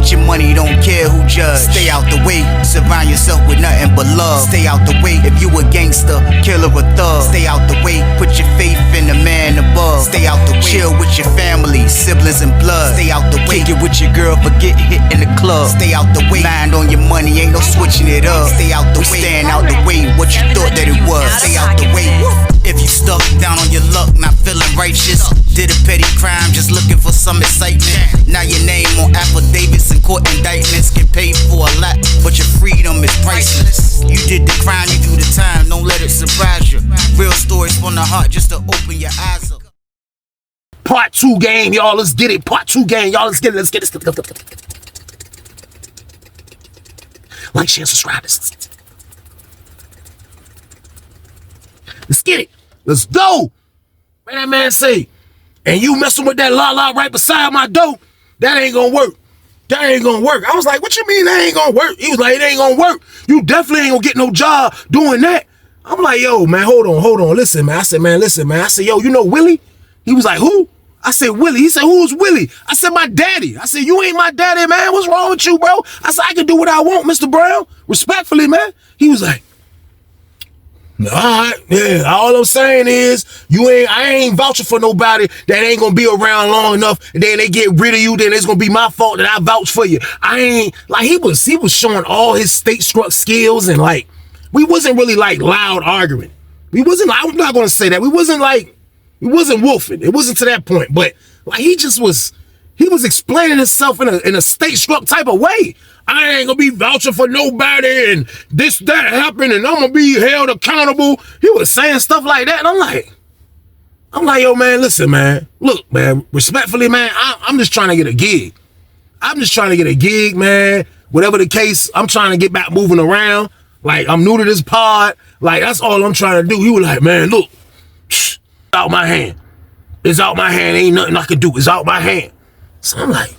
Get your money, don't care who judge. Stay out the way, surround yourself with nothing but love. Stay out the way, if you a gangster, killer or thug. Stay out the way, put your faith in the man above. Stay out the way, chill with your family, siblings and blood. Stay out the way, kick it with your girl, forget hit in the club. Stay out the way, mind on your money, ain't no switching it up. Stay out the way, stand out the way, what you thought that it was. Stay out the way. If you stuck down on your luck, not feeling righteous, did a petty crime, just looking for some excitement. Now your name on affidavits and court indictments, get paid for a lot, but your freedom is priceless. You did the crime, you do the time, don't let it surprise you. Real stories from the heart, just to open your eyes up. Part 2 game, y'all, let's get it. Part 2 game, y'all, let's get it, let's get it. Like, share, subscribe. Let's get it. Let's go. What that man say? And you messing with that la-la right beside my door, that ain't gonna work. That ain't gonna work. I was like, what you mean that ain't gonna work? He was like, it ain't gonna work. You definitely ain't gonna get no job doing that. I'm like, yo, man, hold on. Listen, man. I said, man, listen, man. I said, yo, you know Willie? He was like, who? I said, Willie. He said, who's Willie? I said, my daddy. I said, you ain't my daddy, man. What's wrong with you, bro? I said, I can do what I want, Mr. Brown. Respectfully, man. He was like, all right, yeah, all I'm saying is I ain't vouching for nobody that ain't gonna be around long enough, and then they get rid of you, then it's gonna be my fault that I vouch for you. I ain't, like, he was showing all his state struck skills, and like, we wasn't really like loud arguing. I'm not gonna say that. We wasn't wolfing. It wasn't to that point, but like, he was explaining himself in a state struck type of way. I ain't gonna be vouching for nobody, and this, that happened, and I'm gonna be held accountable. He was saying stuff like that, and I'm like, yo, man, listen, man. Look, man, respectfully, man, I'm just trying to get a gig. I'm just trying to get a gig, man. Whatever the case, I'm trying to get back moving around. Like, I'm new to this pod. Like, that's all I'm trying to do. He was like, man, look, it's out my hand. It's out my hand. Ain't nothing I can do. It's out my hand. So I'm like,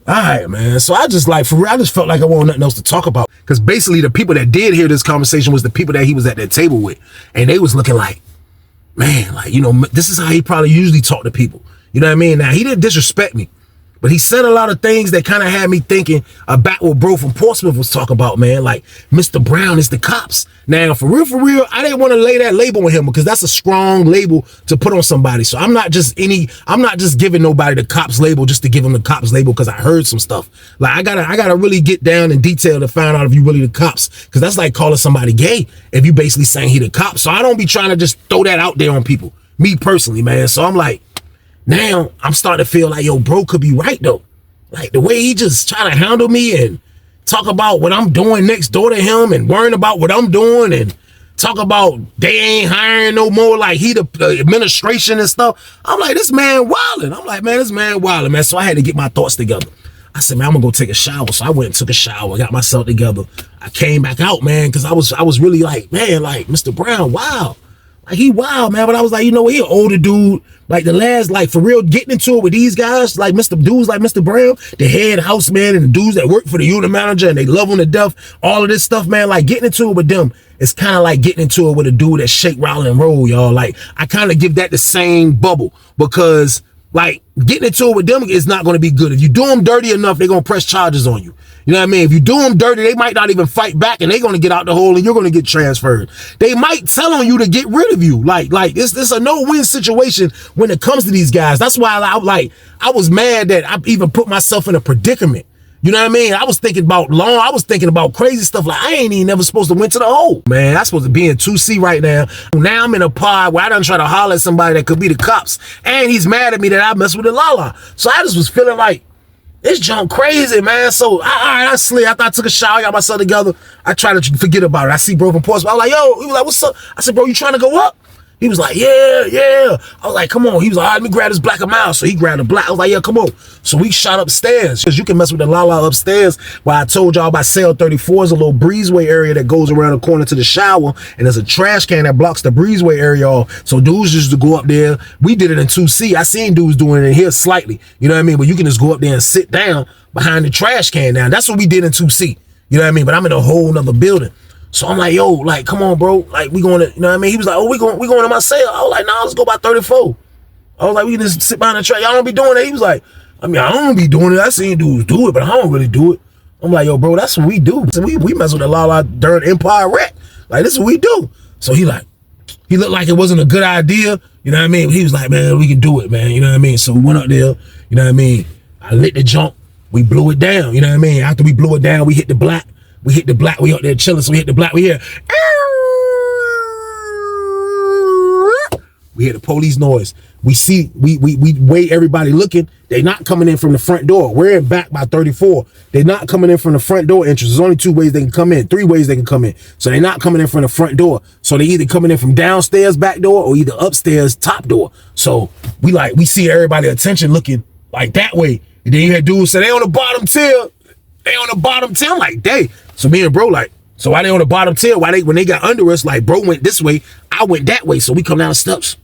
all right, man. So I just, like, for real, I just felt like I wanted nothing else to talk about. Because basically the people that did hear this conversation was the people that he was at that table with. And they was looking like, man, like, you know, this is how he probably usually talk to people. You know what I mean? Now, he didn't disrespect me, but he said a lot of things that kind of had me thinking about what bro from Portsmouth was talking about, man. Like, Mr. Brown is the cops. Now, for real, I didn't want to lay that label on him because that's a strong label to put on somebody. So I'm not just giving nobody the cops label just to give him the cops label because I heard some stuff. Like, I gotta really get down in detail to find out if you really the cops, because that's like calling somebody gay if you basically saying he the cops. So I don't be trying to just throw that out there on people, me personally, man. So I'm like, now I'm starting to feel like, yo, bro could be right though. Like, the way he just try to handle me and talk about what I'm doing next door to him and worrying about what I'm doing and talk about they ain't hiring no more, like he the administration and stuff. I'm like, this man wildin'. I'm like, man, this man wildin', man. So I had to get my thoughts together. I said, man, I'm gonna go take a shower. So I went and took a shower, got myself together. I came back out, man, because I was really like, man, like, Mr. Brown, wow. Like, he wild, man. But I was like, you know, he an older dude. Like, the last, like, for real, getting into it with these guys, like dudes like Mr. Brown, the head houseman and the dudes that work for the unit manager and they love him to death, all of this stuff, man, like, getting into it with them, it's kind of like getting into it with a dude that shake, rattle, and roll, y'all. Like, I kind of give that the same bubble because, like, getting into it with them is not going to be good. If you do them dirty enough, they're going to press charges on you. You know what I mean? If you do them dirty, they might not even fight back and they're going to get out the hole and you're going to get transferred. They might tell on you to get rid of you. Like it's a no-win situation when it comes to these guys. That's why I was mad that I even put myself in a predicament. You know what I mean? I was thinking about crazy stuff. Like, I ain't even never supposed to went to the hole. Man, I'm supposed to be in 2C right now. Now I'm in a pod where I done try to holler at somebody that could be the cops. And he's mad at me that I messed with the Lala. So I just was feeling like, this junk crazy, man. So I slid. After I took a shower, got myself together, I tried to forget about it. I see bro from Portsmouth. I was like, yo, he was like, what's up? I said, bro, you trying to go up? He was like, yeah. I was like, come on. He was like, all right, let me grab this black amount. So he grabbed the black. I was like, yeah, come on. So we shot upstairs. Because you can mess with the Lala upstairs. Where I told y'all about cell 34 is a little breezeway area that goes around the corner to the shower. And there's a trash can that blocks the breezeway area off. So dudes used to go up there. We did it in 2C. I seen dudes doing it in here slightly. You know what I mean? But you can just go up there and sit down behind the trash can now. That's what we did in 2C. You know what I mean? But I'm in a whole nother building. So I'm like, yo, like, come on, bro. Like, we going to, you know what I mean? He was like, oh, we going to my cell. I was like, nah, let's go by 34. I was like, we can just sit behind the trash. Y'all don't be doing that. He was like, I mean, I don't be doing it. I seen dudes do it, but I don't really do it. I'm like, yo, bro, that's what we do. So we mess with the La during Empire Rec. Like, this is what we do. So he looked like it wasn't a good idea. You know what I mean? He was like, man, we can do it, man. You know what I mean? So we went up there. You know what I mean? I lit the jump. We blew it down. You know what I mean? After we blew it down, we hit the black. We up there chilling. So we hit the black. We hear. We hear the police noise. We see, we wait, everybody looking. They not coming in from the front door. We're in back by 34. They're not coming in from the front door entrance. There's only 2 ways they can come in, 3 ways they can come in. So they're not coming in from the front door. So they either coming in from downstairs back door or either upstairs top door. So we see everybody attention looking like that way. And then you had dudes say, they on the bottom tier. They on the bottom tier. I'm like, dang. So me and bro like, so why they on the bottom tier? Why when they got under us, like bro went this way, I went that way. So we come down the steps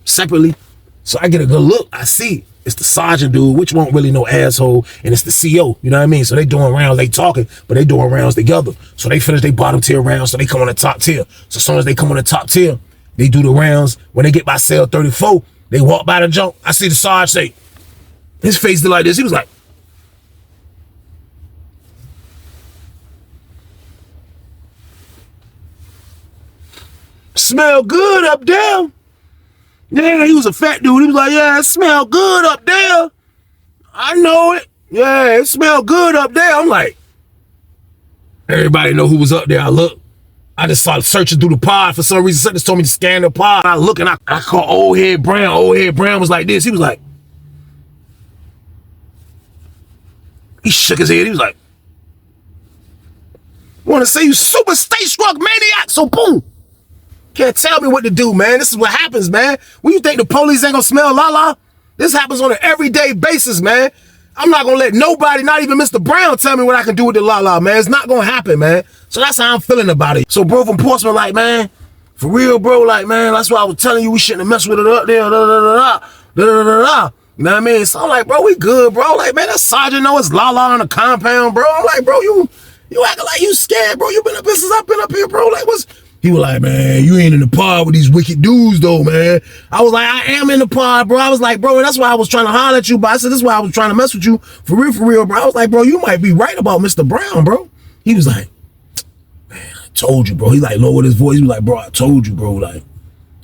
separately. So I get a good look. I see it's the sergeant dude, which won't really no asshole, and it's the CO. You know what I mean? So they doing rounds, they talking, but they doing rounds together. So they finish their bottom tier rounds, so they come on the top tier. So as soon as they come on the top tier, they do the rounds. When they get by cell 34, they walk by the jump. I see the sergeant say, his face did like this. He was like, smell good up there. Yeah, he was a fat dude. He was like, yeah, it smell good up there. I know it. Yeah, it smell good up there. I'm like, everybody know who was up there. I look. I just started searching through the pod. For some reason, something told me to scan the pod. I look and I call Old Head Brown. Old Head Brown was like this. He was like, he shook his head. He was like, want to say you super state-struck maniac. So boom. Can't tell me what to do, man. This is what happens, man. When you think the police ain't gonna smell la-la, this happens on an everyday basis, man. I'm not gonna let nobody, not even Mr. Brown, tell me what I can do with the la-la, man. It's not gonna happen, man. So that's how I'm feeling about it. So bro from Portsmouth, like, man, for real, bro, like, man, that's why I was telling you we shouldn't have messed with it up there, da-da-da-da-da, da-da-da-da-da. You know what I mean? So I'm like, bro, we good, bro. Like, man, that sergeant know it's la-la on the compound, bro. I'm like, bro, you acting like you scared, bro. You been up here since I've been up here, bro. Like, what's... He was like, man, you ain't in the pod with these wicked dudes, though, man. I was like, I am in the pod, bro. I was like, bro, that's why I was trying to holler at you, but I said, this is why I was trying to mess with you. For real, bro. I was like, bro, you might be right about Mr. Brown, bro. He was like, man, I told you, bro. He like lowered his voice. He was like, bro, I told you, bro. Like,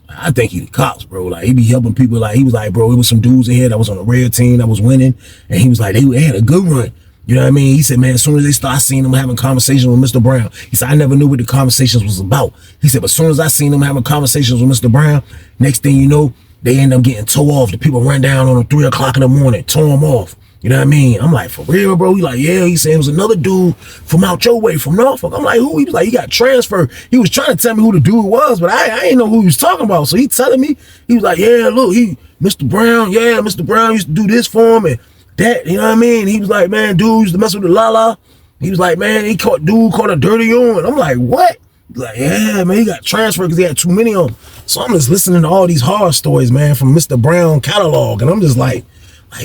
I think he the cops, bro. Like, he be helping people. Like, he was like, bro, it was some dudes in here that was on the red team that was winning. And he was like, they had a good run. You know what I mean? He said, man, as soon as they start seeing him having conversations with Mr. Brown, he said, I never knew what the conversations was about. He said, but as soon as I seen him having conversations with Mr. Brown, next thing you know, they end up getting towed off. The people run down on him 3 o'clock in the morning, tow him off. You know what I mean? I'm like, for real, bro? He like, yeah. He said, it was another dude from out your way, from Norfolk. I'm like, who? He was like, he got transferred. He was trying to tell me who the dude was, but I ain't know who he was talking about. So he telling me, he was like, yeah, look, Mr. Brown, yeah, Mr. Brown used to do this for him and that, you know what I mean? He was like, man, dude used to mess with the la-la. He was like, man, dude caught a dirty on. I'm like, what? He's like, yeah, man, he got transferred because he had too many of them. So I'm just listening to all these horror stories, man, from Mr. Brown catalog. And I'm just like,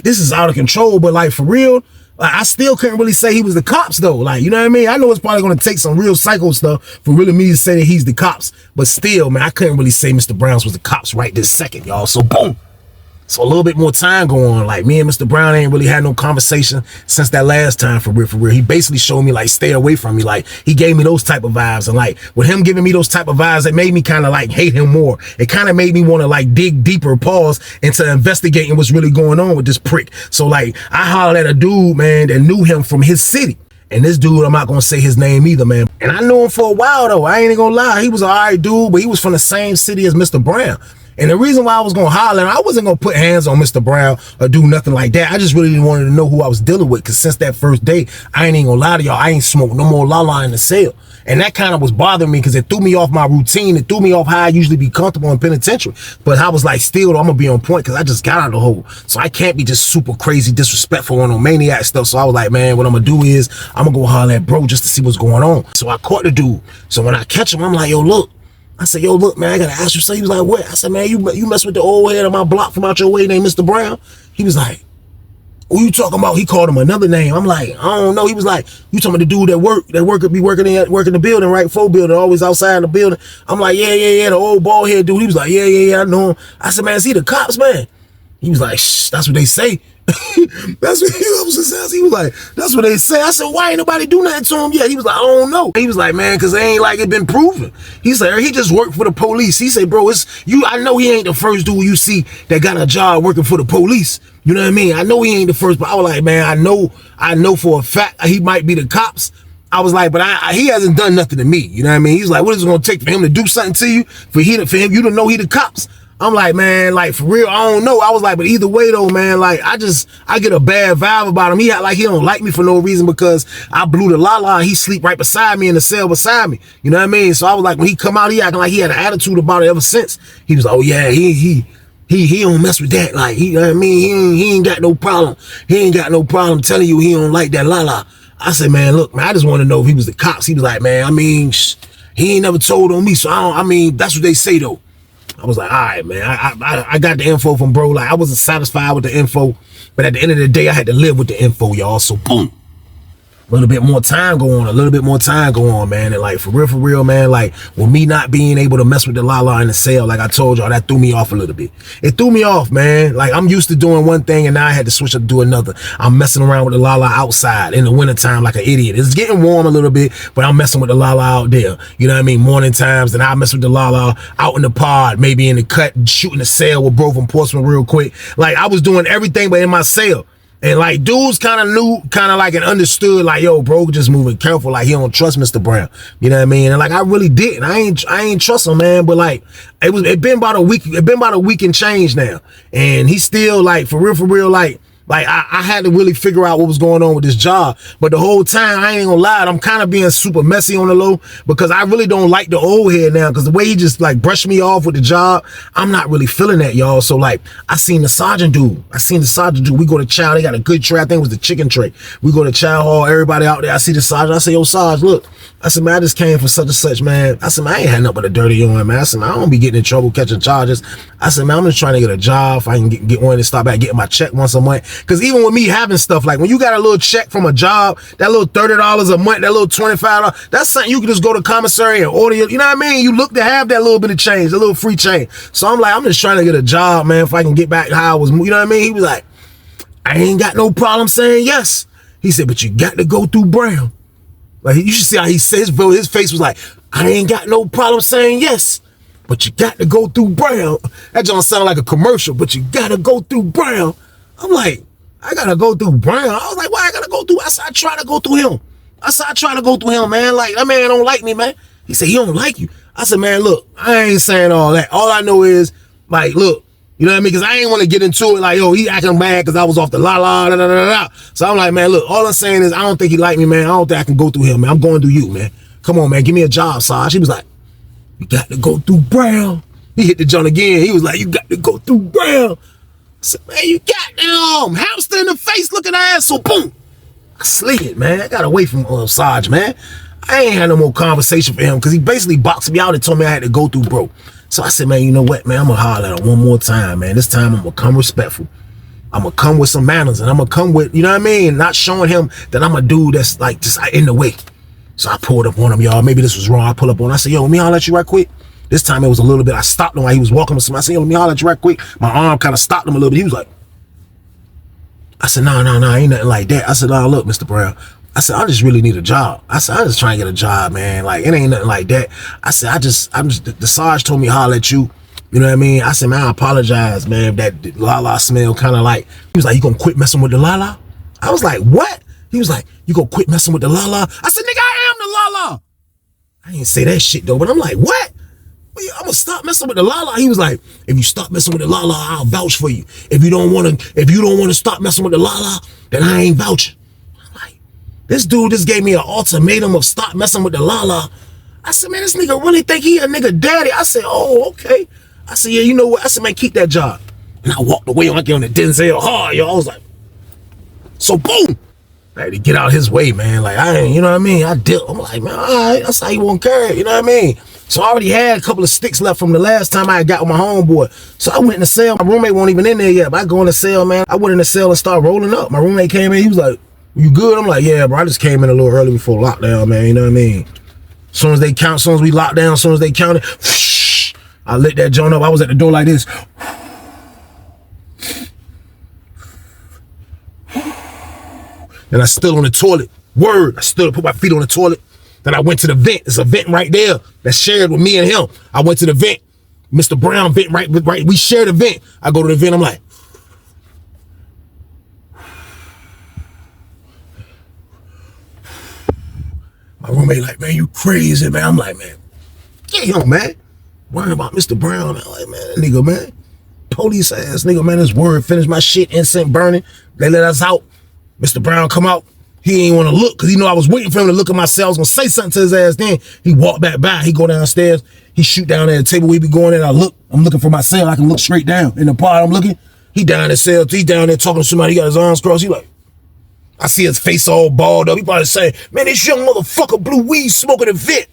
this is out of control. But like, for real, like, I still couldn't really say he was the cops, though. Like, you know what I mean? I know it's probably going to take some real psycho stuff for really me to say that he's the cops. But still, man, I couldn't really say Mr. Brown's was the cops right this second, y'all. So boom. So a little bit more time go on. Like, me and Mr. Brown ain't really had no conversation since that last time, for real, for real. He basically showed me, like, stay away from me. Like, he gave me those type of vibes. And, like, with him giving me those type of vibes, it made me kind of, like, hate him more. It kind of made me want to, like, dig deeper, pause, into investigating what's really going on with this prick. So, like, I hollered at a dude, man, that knew him from his city. And this dude, I'm not going to say his name either, man. And I knew him for a while, though. I ain't going to lie. He was an all right dude, but he was from the same city as Mr. Brown. And the reason why I was going to holler, I wasn't going to put hands on Mr. Brown or do nothing like that. I just really didn't want to know who I was dealing with, because since that first day, I ain't going to lie to y'all, I ain't smoked no more la-la in the cell. And that kind of was bothering me because it threw me off my routine. It threw me off how I usually be comfortable in penitentiary. But I was like, still, I'm going to be on point because I just got out of the hole. So I can't be just super crazy, disrespectful on no maniac stuff. So I was like, man, what I'm going to do is I'm going to go holler at bro just to see what's going on. So I caught the dude. So when I catch him, I'm like, yo, look. I said, yo, look, man, I got to ask you. So he was like, what? I said, man, you mess with the old head on my block from out your way named Mr. Brown? He was like, who you talking about? He called him another name. I'm like, I don't know. He was like, you talking about the dude that be working the building, right? Full building, always outside the building. I'm like, yeah, the old bald head dude. He was like, yeah, I know him. I said, man, is he the cops, man? He was like, shh, that's what they say. That's what he was saying. He was like, that's what they say. I said, why ain't nobody do nothing to him yet? He was like, I don't know. He was like, man, cause it ain't like it been proven. He said, he just worked for the police. He said, bro, it's you. I know he ain't the first dude you see that got a job working for the police. You know what I mean? I know he ain't the first, but I was like, man, I know for a fact he might be the cops. I was like, but he hasn't done nothing to me. You know what I mean? He's like, what is it gonna take for him to do something to you? For him, you to know he the cops? I'm like, man, like for real, I don't know. I was like, but either way though, man, like I get a bad vibe about him. He act like he don't like me for no reason because I blew the la-la and he sleep right beside me in the cell beside me. You know what I mean? So I was like, when he come out, he acting like he had an attitude about it ever since. He was like, oh yeah, he don't mess with that. Like, you know what I mean? He ain't got no problem. He ain't got no problem telling you he don't like that la-la. I said, man, look, man, I just want to know if he was the cops. He was like, man, I mean, he ain't never told on me. So I mean, that's what they say though. I was like, all right, man, I got the info from bro. Like, I wasn't satisfied with the info, but at the end of the day, I had to live with the info, y'all. So boom. A little bit more time go on, man. And like, for real, man, like, with me not being able to mess with the la-la in the cell, like I told y'all, that threw me off a little bit. It threw me off, man. Like, I'm used to doing one thing, and now I had to switch up to do another. I'm messing around with the la-la outside in the wintertime like an idiot. It's getting warm a little bit, but I'm messing with the la-la out there. You know what I mean? Morning times, and I mess with the la-la out in the pod, maybe in the cut, shooting the cell with bro from Portsmouth real quick. Like, I was doing everything but in my cell. And like dudes kind of knew, kind of like and understood, like, yo, bro, just moving careful, like he don't trust Mr. Brown. You know what I mean? And like I really didn't. I ain't trust him, man. But like it been about a week and change now. And he's still like for real, like I had to really figure out what was going on with this job. But the whole time, I ain't gonna lie, I'm kind of being super messy on the low because I really don't like the old head now, because the way he just like brushed me off with the job, I'm not really feeling that, y'all. So like, I seen the sergeant dude. We go to chow. They got a good tray. I think it was the chicken tray. We go to chow hall. Everybody out there. I see the sergeant. I say, yo, Sarge, look. I said, man, I just came for such and such, man. I said, man, I ain't had nothing but a dirty on, man. I said, man, I don't be getting in trouble catching charges. I said, man, I'm just trying to get a job. If I can get one and start back getting my check once a month. Because even with me having stuff, like when you got a little check from a job, that little $30 a month, that little $25, that's something you can just go to commissary and order. You know what I mean? You look to have that little bit of change, a little free change. So I'm like, I'm just trying to get a job, man, if I can get back how I was, you know what I mean? He was like, I ain't got no problem saying yes. He said, but you got to go through Brown. Like, you should see how he says, bro, his face was like, I ain't got no problem saying yes, but you got to go through Brown. That don't sound like a commercial, but you got to go through Brown. I'm like, I got to go through Brown. I was like, why I got to go through? I said, I try to go through him. Man. Like, that man don't like me, man. He said, he don't like you. I said, man, look, I ain't saying all that. All I know is, like, look, you know what I mean? Because I ain't want to get into it like, yo, he acting bad because I was off the la-la, da-da-da-da. So I'm like, man, look, all I'm saying is I don't think he like me, man. I don't think I can go through him, man. I'm going through you, man. Come on, man. Give me a job, Sarge. He was like, you got to go through Brown. He hit the joint again. He was like, you got to go through Brown. I said, man, you goddamn hamster in the face looking ass. So boom, I slid, man. I got away from Sarge, man. I ain't had no more conversation for him because he basically boxed me out and told me I had to go through bro. So I said, man, you know what, man? I'm going to holler at him one more time, man. This time I'm going to come respectful. I'm going to come with some manners, and I'm going to come with, you know what I mean? Not showing him that I'm a dude that's like just in the way. So I pulled up on him, y'all. Maybe this was wrong. I pull up on him. I said, yo, let me holler at you right quick. This time it was a little bit. I stopped him while he was walking with somebody. I said, yo, let me holler at you right quick. My arm kind of stopped him a little bit. He was like, I said, no, ain't nothing like that. I said, oh, look, Mr. Brown. I said, I just really need a job. I said, I'm just trying to get a job, man. Like, it ain't nothing like that. I said, the Sarge told me holler at you. You know what I mean? I said, man, I apologize, man, if that la-la smell kind of like, he was like, you gonna quit messing with the la-la? I was like, what? He was like, you gonna quit messing with the la-la? I said, nigga, I am the la-la. I didn't say that shit though, but I'm like, what? I'm gonna stop messing with the la-la. He was like, if you stop messing with the la-la, I'll vouch for you. If you don't wanna stop messing with the la-la, then I ain't vouching. This dude just gave me an ultimatum of stop messing with the la-la. I said, man, this nigga really think he a nigga daddy. I said, oh, okay. I said, yeah, you know what? I said, man, keep that job. And I walked away like on the Denzel hard, y'all. I was like, so boom. I had to get out his way, man. Like, I ain't, you know what I mean? I dipped. I'm like, man, all right, that's how you want to carry it, you know what I mean? So I already had a couple of sticks left from the last time I got with my homeboy. So I went in the cell. My roommate wasn't even in there yet, but I go in the cell, man. I went in the cell and started rolling up. My roommate came in. He was like, you good? I'm like, yeah, bro. I just came in a little early before lockdown, man. You know what I mean? As soon as they count, as soon as we locked down, as soon as they counted, I lit that joint up. I was at the door like this. and I stood on the toilet. Word, I stood, put my feet on the toilet. Then I went to the vent. There's a vent right there that's shared with me and him. I went to the vent. Mr. Brown vent, right. We shared a vent. I go to the vent. I'm like, my roommate like, man, you crazy, man. I'm like, man, damn, man. Worrying about Mr. Brown. I'm like, man, that nigga, man. Police ass nigga, man, this word. Finish my shit, incense burning. They let us out. Mr. Brown come out. He ain't want to look because he know I was waiting for him to look at my cell. I was going to say something to his ass then. He walked back by. He go downstairs. He shoot down at the table we be going in. I look. I'm looking for my cell. I can look straight down. In the pod I'm looking. He down in the cell. He down there talking to somebody. He got his arms crossed. He like, I see his face all balled up. He probably saying, man, this young motherfucker blew weed smoking a vent.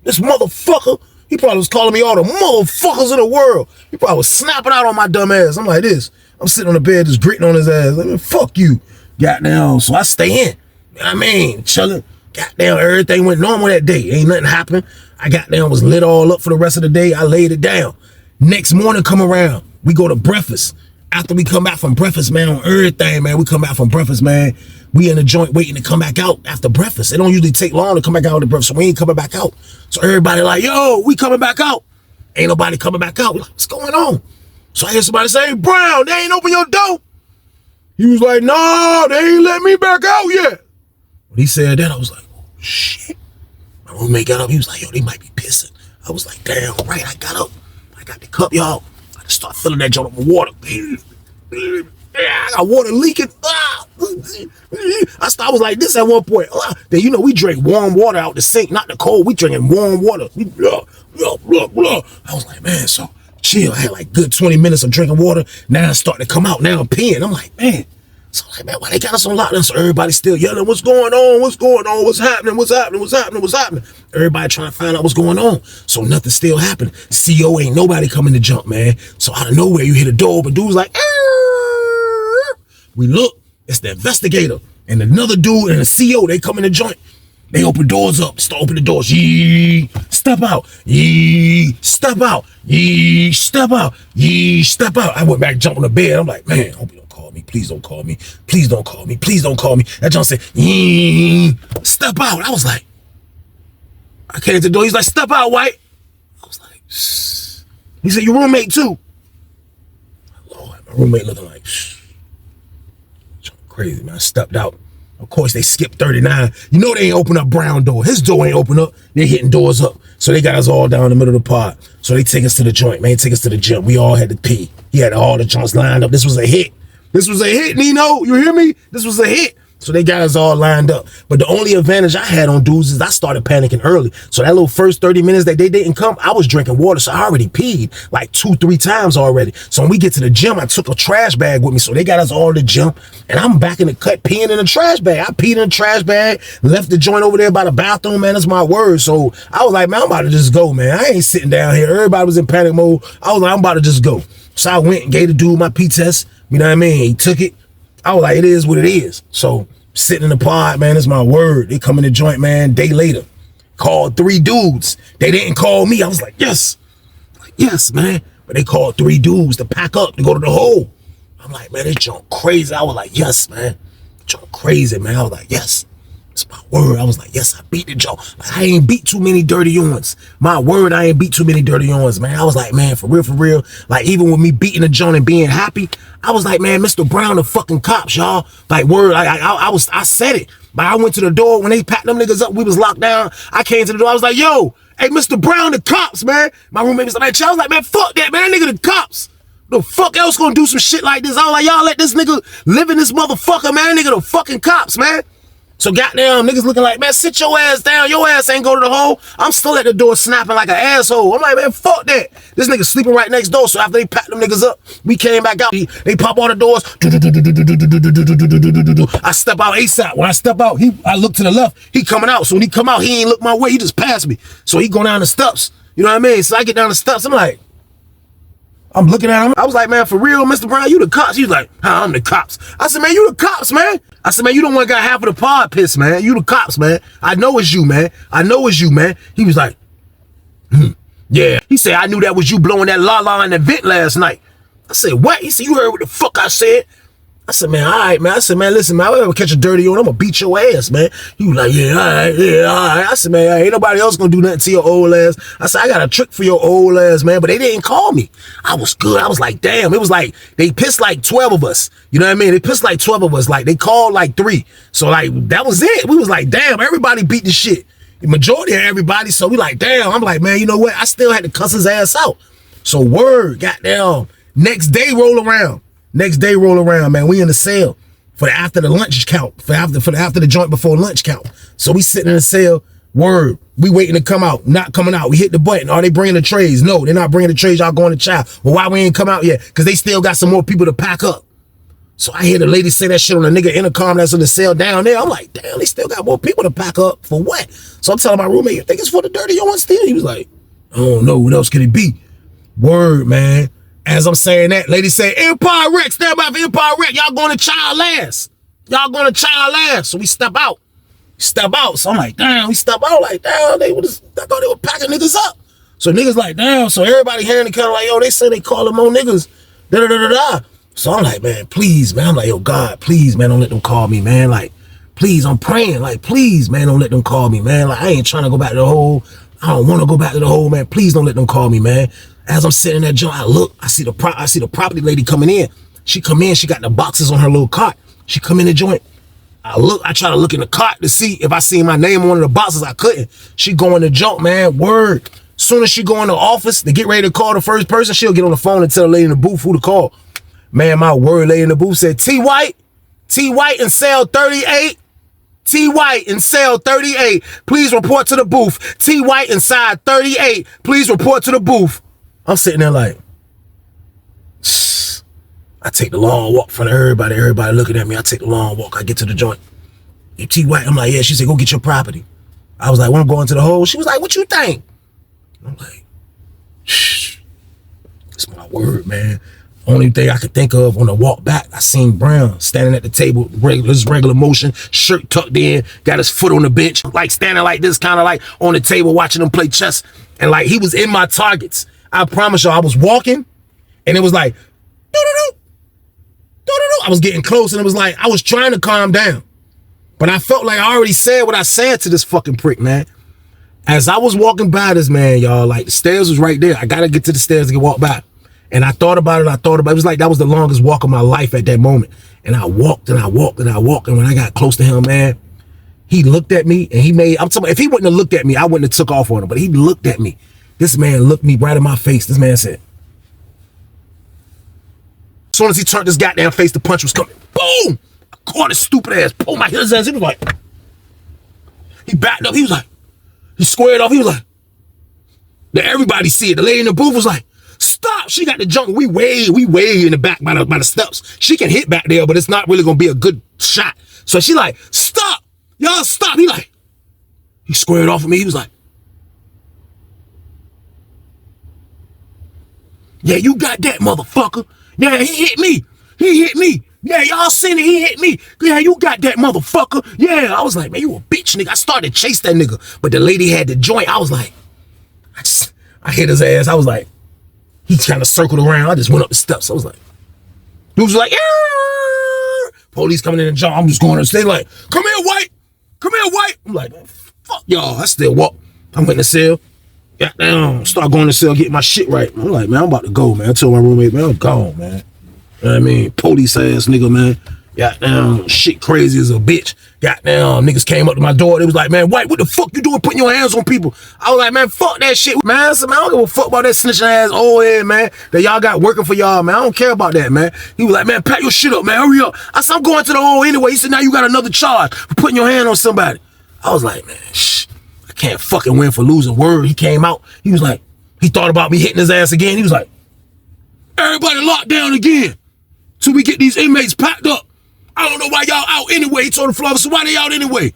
This motherfucker. He probably was calling me all the motherfuckers in the world. He probably was snapping out on my dumb ass. I'm like this. I'm sitting on the bed just gritting on his ass. Like, man, fuck you. Goddamn. So I stay in. I mean, chilling. Goddamn, everything went normal that day. Ain't nothing happened. I goddamn was lit all up for the rest of the day. I laid it down. Next morning come around. We go to breakfast. After we come back from breakfast, man, on everything, man. We come back from breakfast, man. We in the joint waiting to come back out after breakfast. It don't usually take long to come back out after breakfast, so we ain't coming back out. So everybody like, yo, we coming back out. Ain't nobody coming back out. We like, what's going on? So I hear somebody say, hey, Brown, they ain't open your door. He was like, no, they ain't let me back out yet. When he said that, I was like, oh, shit. My roommate got up. He was like, yo, they might be pissing. I was like, damn, right. I got up. I got the cup, y'all. I just start filling that joint up with water. I got water leaking. I was like this at one point. Then, you know, we drink warm water out the sink, not the cold. We drinking warm water. I was like, man, so chill. I had like good 20 minutes of drinking water. Now it's starting to come out. Now I'm peeing. I'm like, man. So I'm like, man, why they got us on lockdown? So everybody's still yelling, what's going on? What's going on? What's happening? What's happening? What's happening? What's happening? Everybody trying to find out what's going on. So nothing's still happening. CO ain't nobody coming to jump, man. So out of nowhere, you hit a door, but dude's like, we look, it's the investigator and another dude and a CO. They come in the joint. They open doors up. Start opening the doors. Yee, step out. Yee, step out. Yee, step out. Yee, step out. I went back, jumped on the bed. I'm like, man, hope you don't call me. Please don't call me. Please don't call me. Please don't call me. That John said, yee, step out. I was like, I came to the door. He's like, step out, White. I was like, shh. He said, your roommate too. Lord, my roommate looking like, shh. Crazy, man. I stepped out. Of course, they skipped 39. You know they ain't open up Brown door. His door ain't open up. They hitting doors up. So they got us all down in the middle of the pod. So they take us to the joint, man. Take us to the gym. We all had to pee. He had all the joints lined up. This was a hit. This was a hit, Nino. You hear me? This was a hit. So they got us all lined up. But the only advantage I had on dudes is I started panicking early. So that little first 30 minutes that they didn't come, I was drinking water. So I already peed like 2-3 times already. So when we get to the gym, I took a trash bag with me. So they got us all to the gym. And I'm back in the cut peeing in a trash bag. I peed in a trash bag, left the joint over there by the bathroom, man. That's my word. So I was like, man, I'm about to just go, man. I ain't sitting down here. Everybody was in panic mode. I was like, I'm about to just go. So I went and gave the dude my pee test. You know what I mean? He took it. I was like, it is what it is. So sitting in the pod, man, that's my word. They come in the joint, man, day later. Called 3 dudes. They didn't call me. I was like, yes. Like, yes, man. But they called 3 dudes to pack up, to go to the hole. I'm like, man, this joint crazy. I was like, yes, man. Joint crazy, man. I was like, yes. It's my word. I was like, yes, I beat the joint. Like, I ain't beat too many dirty ones. My word, I ain't beat too many dirty ones, man. I was like, man, for real. Like, even with me beating the joint and being happy, I was like, man, Mr. Brown, the fucking cops, y'all. Like, word, I said it. But I went to the door when they packed them niggas up. We was locked down. I came to the door. I was like, yo, hey, Mr. Brown, the cops, man. My roommate was like, I was like, man, fuck that, man. That nigga the cops. The fuck else gonna do some shit like this? I was like, y'all let this nigga live in this motherfucker, man. That nigga the fucking cops, man. So goddamn niggas looking like, man, sit your ass down. Your ass ain't go to the hole. I'm still at the door snapping like an asshole. I'm like, man, fuck that. This nigga sleeping right next door. So after they packed them niggas up, we came back out. They pop all the doors. I step out ASAP. When I step out, I look to the left. He coming out. So when he come out, he ain't look my way. He just passed me. So he go down the steps. You know what I mean? So I get down the steps. I'm like, I'm looking at him. I was like, man, for real, Mr. Brown, you the cops? He was like, I'm the cops. I said, man, you the cops, man. I said, man, you the one got half of the pod pissed, man. You the cops, man. I know it's you, man. I know it's you, man. He was like, yeah. He said, I knew that was you blowing that la-la in the vent last night. I said, what? He said, you heard what the fuck I said? I said, man, all right, man. I said, man, listen, man, if I ever catch a dirty on, I'm gonna beat your ass, man. He was like, yeah, all right, yeah, all right. I said, man, ain't nobody else gonna do nothing to your old ass. I said, I got a trick for your old ass, man. But they didn't call me. I was good. I was like, damn. It was like, they pissed like 12 of us. You know what I mean? They pissed like 12 of us. Like, they called like 3. So, like, that was it. We was like, damn, everybody beat the shit. The majority of everybody. So, we like, damn. I'm like, man, you know what? I still had to cuss his ass out. So, word, goddamn. Next day roll around, man. We in the cell for after the lunch count, for after the joint before lunch count. So we sitting in the cell, word, we waiting to come out, not coming out. We hit the button. Are they bringing the trays? No, they're not bringing the trays. Y'all going to chow. Well, why we ain't come out yet? Because they still got some more people to pack up. So I hear the lady say that shit on the nigga intercom that's in the cell down there. I'm like, damn, they still got more people to pack up for what? So I'm telling my roommate, you think it's for the dirty on still? He was like, I don't know. What else could it be? Word, man. As I'm saying that, lady say, Empire Rec, stand by for Empire Rec. Y'all going to child last. Y'all going to child last. So we step out. So I'm like, damn, we step out like, damn, I thought they were packing niggas up. So niggas like, damn. So everybody hearing the kind of like, yo, they say they calling more niggas. Da-da-da-da-da. So I'm like, man, please, man. I'm like, yo, God, please, man, don't let them call me, man. Like, please, I'm praying. Like, please, man, don't let them call me, man. Like, I ain't trying to go back to the hole. I don't want to go back to the hole, man. Please don't let them call me, man. As I'm sitting in that joint, I look, I see the property lady coming in. She come in, she got the boxes on her little cart. She come in the joint. I try to look in the cart to see if I see my name on one of the boxes. I couldn't. She go in the junk, man. Word. Soon as she go in the office to get ready to call the first person, she'll get on the phone and tell the lady in the booth who to call. Man, my word, lady in the booth said, T. White in cell 38. T. White in cell 38. Please report to the booth. T. White inside 38. Please report to the booth. I'm sitting there like, I take the long walk in front of everybody. Everybody looking at me. I take the long walk. I get to the joint. Hey, T. White, I'm like, yeah. She said, go get your property. I was like, when I'm going to the hole. She was like, what you think? I'm like, shh. It's my word, man. Only thing I could think of on the walk back, I seen Brown standing at the table, regular motion, shirt tucked in, got his foot on the bench, like standing like this, kind of like on the table watching them play chess. And like he was in my targets. I promise y'all, I was walking and it was like, doo-doo-doo, doo-doo-doo. I was getting close and it was like, I was trying to calm down. But I felt like I already said what I said to this fucking prick, man. As I was walking by this man, y'all, like the stairs was right there. I got to get to the stairs to get walk by. And I thought about it. It was like that was the longest walk of my life at that moment. And I walked and I walked and I walked. And when I got close to him, man, he looked at me and I'm talking about, if he wouldn't have looked at me, I wouldn't have took off on him. But he looked at me. This man looked me right in my face. This man said, as soon as he turned his goddamn face, the punch was coming. Boom! I caught his stupid ass. Boom! I hit his ass. He was like, he backed up. He was like, he squared off. He was like, let everybody see it. The lady in the booth was like, stop. She got the junk. We way in the back by the steps. She can hit back there, but it's not really going to be a good shot. So she like, stop. Y'all stop. He squared off of me. He was like, yeah, you got that, motherfucker. Yeah, he hit me. Yeah, y'all seen it. He hit me. Yeah, you got that, motherfucker. Yeah, I was like, man, you a bitch, nigga. I started to chase that nigga, but the lady had the joint. I was like, I hit his ass. I was like, he kind of circled around. I just went up the steps. I was like, dude was like, yeah. Police coming in and jump. I'm just going to stay like, come here, White. I'm like, man, fuck y'all. I still walk. I went in the cell. Got down. Start going to the cell, getting my shit right. I'm like, man, I'm about to go, man. I told my roommate, man, I'm gone, man. You know what I mean? Police ass nigga, man. Got down. Shit crazy as a bitch. Got down. Niggas came up to my door. They was like, man, White, what the fuck you doing putting your hands on people? I was like, man, fuck that shit. Man, I said, man, I don't give a fuck about that snitching ass old head, man, that y'all got working for y'all, man. I don't care about that, man. He was like, man, pack your shit up, man. Hurry up. I said, I'm going to the hole anyway. He said, now you got another charge for putting your hand on somebody. I was like, man, shh. I can't fucking win for losing. Word. He came out. He was like, he thought about me hitting his ass again. He was like, everybody locked down again till we get these inmates packed up. I don't know why y'all out anyway. He told the floor officer, why they out anyway?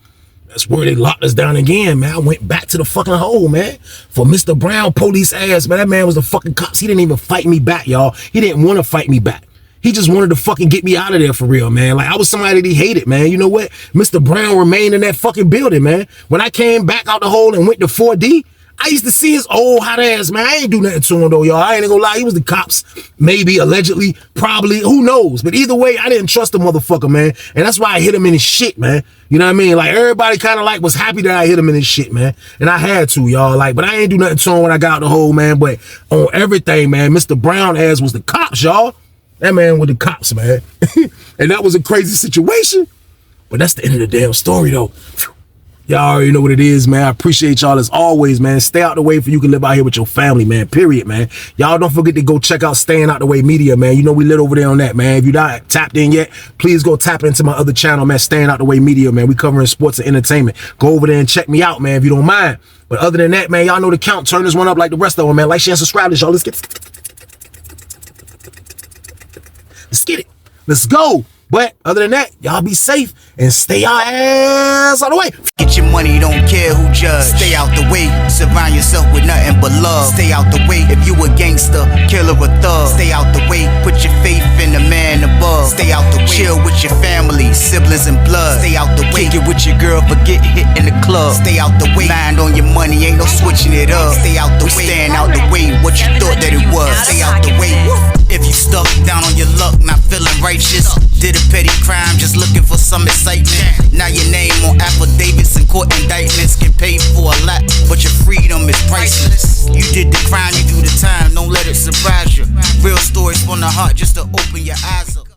That's where they locked us down again, man. I went back to the fucking hole, man. For Mr. Brown police ass, man. That man was the fucking cops. He didn't even fight me back, y'all. He didn't want to fight me back. He just wanted to fucking get me out of there for real, man. Like, I was somebody that he hated, man. You know what? Mr. Brown remained in that fucking building, man. When I came back out the hole and went to 4D, I used to see his old hot ass, man. I ain't do nothing to him though, y'all. I ain't gonna lie. He was the cops, maybe, allegedly, probably, who knows? But either way, I didn't trust the motherfucker, man. And that's why I hit him in his shit, man. You know what I mean? Like, everybody kind of like was happy that I hit him in his shit, man. And I had to, y'all. Like, but I ain't do nothing to him when I got out the hole, man. But on everything, man, Mr. Brown ass was the cops, y'all. That man with the cops, man. And that was a crazy situation. But that's the end of the damn story, though. Y'all already know what it is, man. I appreciate y'all as always, man. Stay out the way for you can live out here with your family, man. Period, man. Y'all don't forget to go check out Staying Out the Way Media, man. You know we lit over there on that, man. If you're not tapped in yet, please go tap into my other channel, man. Staying Out the Way Media, man. We covering sports and entertainment. Go over there and check me out, man, if you don't mind. But other than that, man, y'all know the count. Turn this one up like the rest of them, man. Like, share, and subscribe to y'all. Let's get it. Let's go. But other than that, y'all be safe and stay your ass out of the way. Get your money, don't care who judge. Stay out the way, surround yourself with nothing but love. Stay out the way if you a gangster, killer or thug. Stay out the way, put your faith in the man above. Stay out the way, chill with your family, siblings and blood. Stay out the way, kick it with your girl, forget hit in the club. Stay out the way, mind on your money, ain't no switching it up. Stay out the way, stand out the way, what you thought that it was. Stay out the way. If you stuck down on your luck, not feeling righteous, did a petty crime, just looking for some excitement. Now your name on affidavits and court indictments get paid for a lot, but your freedom is priceless. You did the crime, you do the time, don't let it surprise you. Real stories from the heart, just to open your eyes up.